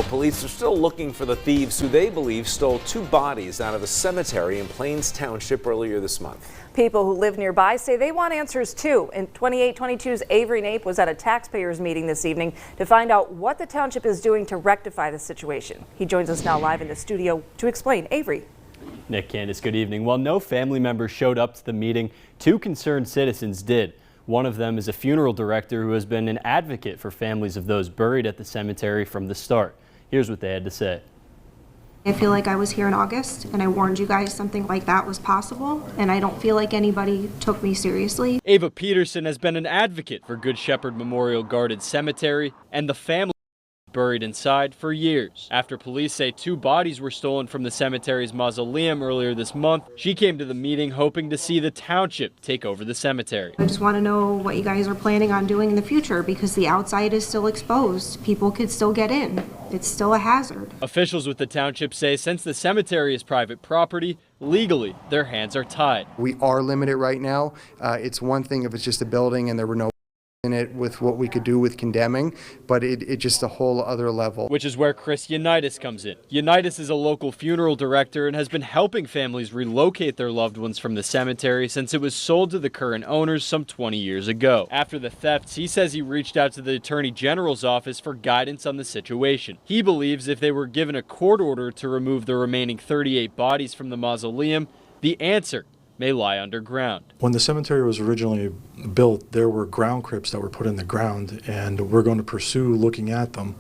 police are still looking for the thieves who they believe stole 2 bodies out of a cemetery in Plains Township earlier this month. People who live nearby say they want answers too. And 2822's Avery Nape was at a taxpayers meeting this evening to find out what the township is doing to rectify the situation. He joins us now live in the studio to explain. Avery. Nick, Candace, good evening. While no family members showed up to the meeting, 2 concerned citizens did. One of them is a funeral director who has been an advocate for families of those buried at the cemetery from the start. Here's what they had to say. I feel like I was here in August and I warned you guys something like that was possible, and I don't feel like anybody took me seriously. Ava Peterson has been an advocate for Good Shepherd Memorial Guarded Cemetery and the family buried inside for years. After police say 2 bodies were stolen from the cemetery's mausoleum earlier this month, she came to the meeting hoping to see the township take over the cemetery. I just want to know what you guys are planning on doing in the future, because the outside is still exposed. People could still get in. It's still a hazard. Officials with the township say since the cemetery is private property, legally their hands are tied. We are limited right now. It's one thing if it's just a building and there were no in it with what we could do with condemning, but it just a whole other level. Which is where Chris Unitas comes in. Unitas is a local funeral director and has been helping families relocate their loved ones from the cemetery since it was sold to the current owners some 20 years ago. After the thefts, he says he reached out to the Attorney General's office for guidance on the situation. He believes if they were given a court order to remove the remaining 38 bodies from the mausoleum, the answer may lie underground. When the cemetery was originally built, there were ground crypts that were put in the ground, and we're going to pursue looking at them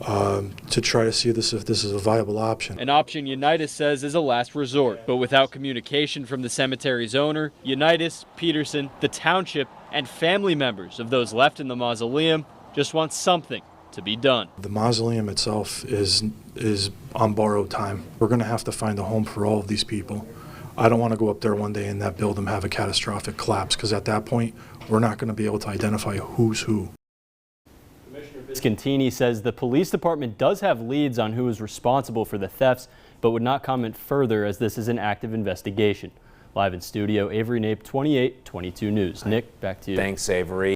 to try to see if this is a viable option. An option Unitas says is a last resort, but without communication from the cemetery's owner, Unitas, Peterson, the township, and family members of those left in the mausoleum just want something to be done. The mausoleum itself is on borrowed time. We're going to have to find a home for all of these people. I don't want to go up there one day and that building have a catastrophic collapse, because at that point, we're not going to be able to identify who's who. Commissioner Viscontini says the police department does have leads on who is responsible for the thefts, but would not comment further as this is an active investigation. Live in studio, Avery Nape, 2822 News. Nick, back to you. Thanks, Avery.